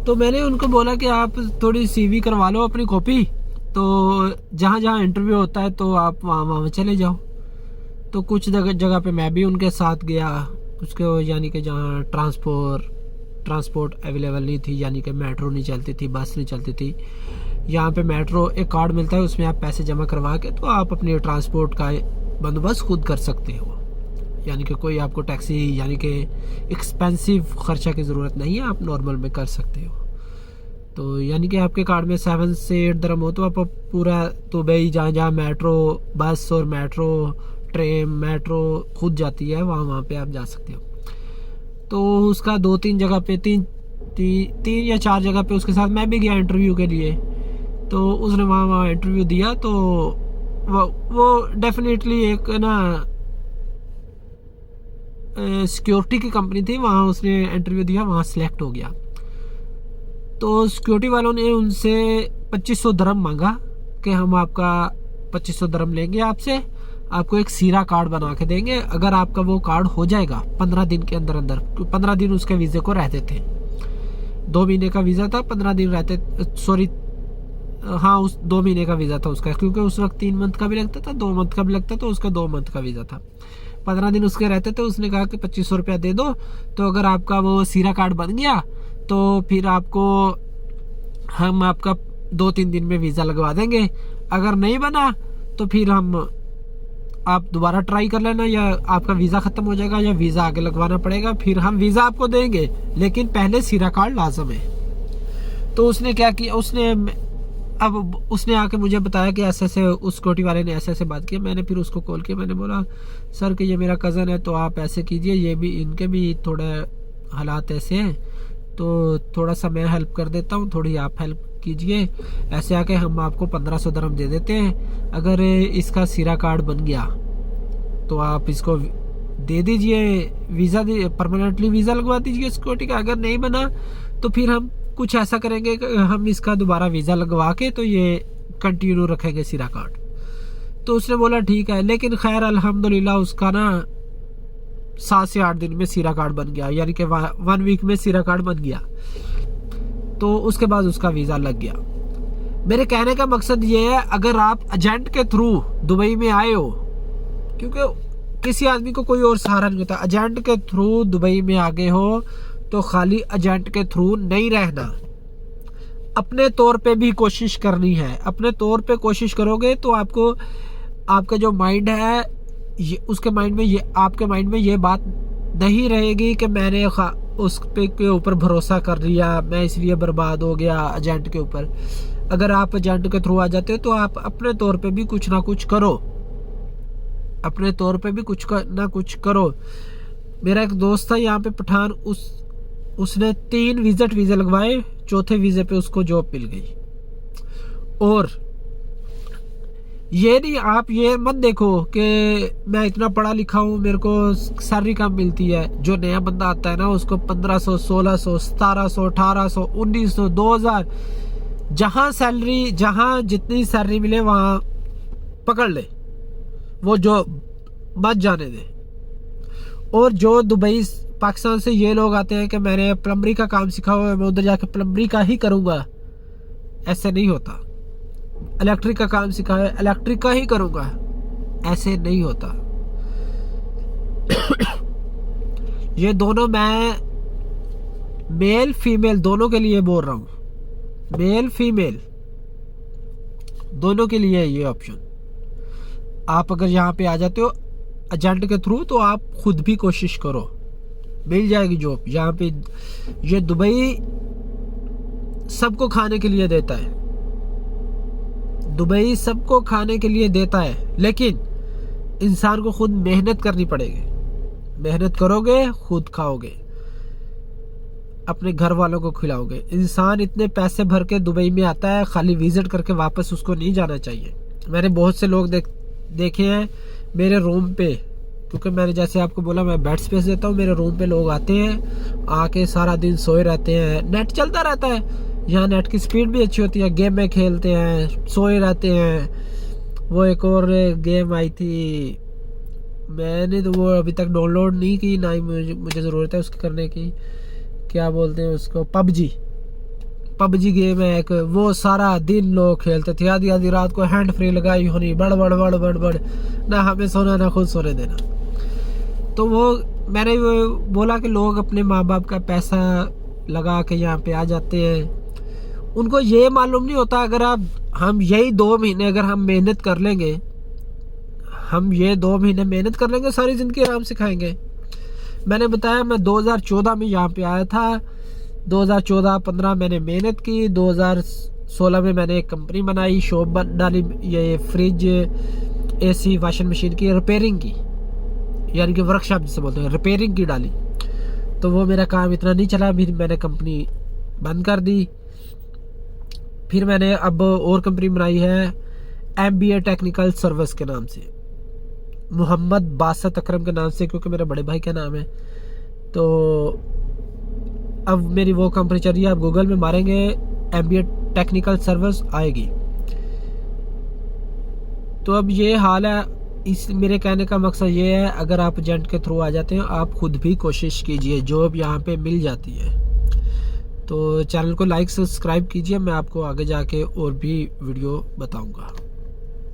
तो मैंने उनको बोला कि आप थोड़ी सीवी करवा लो अपनी कॉपी, तो जहाँ जहाँ इंटरव्यू होता है तो आप वहाँ वहाँ चले जाओ। तो कुछ जगह पे मैं भी उनके साथ गया, उसके यानी कि जहाँ ट्रांसपोर्ट अवेलेबल नहीं थी, यानी कि मेट्रो नहीं चलती थी, बस नहीं चलती थी। यहाँ पे मेट्रो एक कार्ड मिलता है, उसमें आप पैसे जमा करवा के तो आप अपने ट्रांसपोर्ट का बंदोबस्त खुद कर सकते हो, यानी कि कोई आपको टैक्सी यानी कि एक्सपेंसिव खर्चा की ज़रूरत नहीं है, आप नॉर्मल में कर सकते हो। तो यानी कि आपके कार्ड में 7 से 8 दरम हो तो आप पूरा दुबई जहाँ जहाँ मेट्रो बस और मेट्रो ट्रेन मेट्रो खुद जाती है वहाँ पे आप जा सकते हो। तो उसका 2-3 जगह पे तीन या 4 जगह पे उसके साथ मैं भी गया इंटरव्यू के लिए। तो उसने वहाँ इंटरव्यू दिया, तो वो डेफिनेटली एक ना सिक्योरिटी की कंपनी थी, वहाँ उसने इंटरव्यू दिया, वहाँ सेलेक्ट हो गया। तो सिक्योरिटी वालों ने उनसे 2500 दरम मांगा कि हम आपका 2500 दरम लेंगे आपसे, आपको एक सीरा कार्ड बना के देंगे अगर आपका वो कार्ड हो जाएगा 15 दिन के अंदर अंदर। 15 दिन उसके वीज़े को रहते थे, 2 महीने का वीज़ा था, 15 दिन रहते, सॉरी हाँ उस 2 महीने का वीज़ा था उसका, क्योंकि उस वक्त 3 मंथ का भी लगता था, 2 मंथ का भी लगता, तो उसका 2 मंथ का वीज़ा था। 15 दिन उसके रहते थे। उसने कहा कि 2500 रुपया दे दो, तो अगर आपका वो सीरा कार्ड बन गया तो फिर आपको हम आपका 2-3 दिन में वीज़ा लगवा देंगे, अगर नहीं बना तो फिर हम आप दोबारा ट्राई कर लेना, या आपका वीज़ा ख़त्म हो जाएगा या वीज़ा आगे लगवाना पड़ेगा, फिर हम वीज़ा आपको देंगे, लेकिन पहले सीरा कार्ड लाजम है। तो उसने क्या किया, उसने आके मुझे बताया कि ऐसे उस सिक्योरिटी वाले ने ऐसे बात की। मैंने फिर उसको कॉल किया, मैंने बोला सर कि ये मेरा कज़न है, तो आप ऐसे कीजिए, ये भी इनके भी थोड़े हालात ऐसे हैं, तो थोड़ा सा मैं हेल्प कर देता हूँ, थोड़ी आप हेल्प कीजिए, ऐसे आके हम आपको 1500 दरम दे देते हैं, अगर इसका सीरा कार्ड बन गया तो आप इसको दे दीजिए, वीज़ा परमानेंटली वीज़ा लगवा दीजिए सिक्योरिटी का, अगर नहीं बना तो फिर हम कुछ ऐसा करेंगे कि हम इसका दोबारा वीज़ा लगवा के तो ये कंटिन्यू रखेंगे सीरा कार्ड। तो उसने बोला ठीक है, लेकिन खैर अल्हम्दुलिल्लाह उसका ना 7 से 8 दिन में सीरा कार्ड बन गया, यानी कि 1 वीक में सीरा कार्ड बन गया। तो उसके बाद उसका वीज़ा लग गया। मेरे कहने का मकसद ये है, अगर आप एजेंट के थ्रू दुबई में आए हो, क्योंकि किसी आदमी को कोई और सहारा नहीं होता, एजेंट के थ्रू दुबई में आ गए हो तो खाली एजेंट के थ्रू नहीं रहना, अपने तौर पे भी कोशिश करनी है। अपने तौर पे कोशिश करोगे तो आपको आपका जो माइंड है उसके माइंड में ये आपके माइंड में ये बात नहीं रहेगी कि मैंने उस पे के ऊपर भरोसा कर लिया, मैं इसलिए बर्बाद हो गया एजेंट के ऊपर। अगर आप एजेंट के थ्रू आ जाते हो तो आप अपने तौर पे भी कुछ ना कुछ करो, अपने तौर पे भी कुछ ना कुछ करो। मेरा एक दोस्त था यहाँ पे पठान, उसने 3 विजिट वीज़े लगवाए, चौथे वीज़े पे उसको जॉब मिल गई। और ये नहीं, आप ये मत देखो कि मैं इतना पढ़ा लिखा हूँ मेरे को सैलरी कम मिलती है। जो नया बंदा आता है ना उसको 1500, 1600, 1700, 1800, 1900, 2000, जहाँ जितनी सैलरी मिले वहाँ पकड़ ले, वो जो मत जाने दे। और जो दुबई पाकिस्तान से ये लोग आते हैं कि मैंने प्लम्बरी का काम सीखा हुआ है, मैं उधर जाके प्लम्बरी का ही करूँगा, ऐसे नहीं होता। इलेक्ट्रिक का काम सीखा है, इलेक्ट्रिक का ही करूँगा, ऐसे नहीं होता। ये दोनों मैं मेल फीमेल दोनों के लिए बोल रहा हूँ, मेल फीमेल दोनों के लिए ये ऑप्शन। आप अगर यहाँ पे आ जाते हो एजेंट के थ्रू तो आप खुद भी कोशिश करो, मिल जाएगी जॉब यहाँ पे। ये दुबई सबको खाने के लिए देता है, दुबई सबको खाने के लिए देता है, लेकिन इंसान को खुद मेहनत करनी पड़ेगी। मेहनत करोगे खुद खाओगे, अपने घर वालों को खिलाओगे। इंसान इतने पैसे भर के दुबई में आता है, खाली विजिट करके वापस उसको नहीं जाना चाहिए। मैंने बहुत से लोग देखे हैं मेरे रूम पे, क्योंकि मैंने जैसे आपको बोला मैं बेड स्पेस देता हूँ, मेरे रूम पे लोग आते हैं, आके सारा दिन सोए रहते हैं, नेट चलता रहता है, यहाँ नेट की स्पीड भी अच्छी होती है, गेम में खेलते हैं, सोए रहते हैं। वो एक और गेम आई थी, मैंने तो वो अभी तक डाउनलोड नहीं की, ना ही मुझे ज़रूरत है उसकी करने की, क्या बोलते हैं उसको, पबजी। पबजी गेम है एक, वो सारा दिन लोग खेलते थे, आधी आधी रात को हैंड फ्री लगाई होनी, बड़ बड़ बड़ बड़ बड़, ना हमें सोना ना खुद सोने देना। तो वो मैंने वो बोला कि लोग अपने माँ बाप का पैसा लगा के यहाँ पे आ जाते हैं, उनको ये मालूम नहीं होता अगर हम यही 2 महीने अगर हम मेहनत कर लेंगे, हम ये 2 महीने मेहनत कर लेंगे, सारी ज़िंदगी आराम से खाएंगे। मैंने बताया मैं 2014 में यहाँ पे आया था, 2014-15 मैंने मेहनत की, 2016 में मैंने एक कंपनी बनाई, शॉप डाली, ये फ्रिज AC वॉशिंग मशीन की रिपेयरिंग की, यानी कि वर्कशॉप जिसे बोलते हैं, रिपेयरिंग की डाली। तो वो मेरा काम इतना नहीं चला, फिर मैंने कंपनी बंद कर दी। फिर मैंने अब और कंपनी बनाई है MBA टेक्निकल सर्विस के नाम से, मोहम्मद बासत अकरम के नाम से, क्योंकि मेरे बड़े भाई का नाम है। तो अब मेरी वो कंपनी चल रही है, आप गूगल में मारेंगे MBA टेक्निकल सर्विस आएगी। तो अब ये हाल है। इस मेरे कहने का मकसद ये है, अगर आप एजेंट के थ्रू आ जाते हैं, आप खुद भी कोशिश कीजिए, जॉब यहाँ पे मिल जाती है। तो चैनल को लाइक सब्सक्राइब कीजिए, मैं आपको आगे जाके और भी वीडियो बताऊंगा।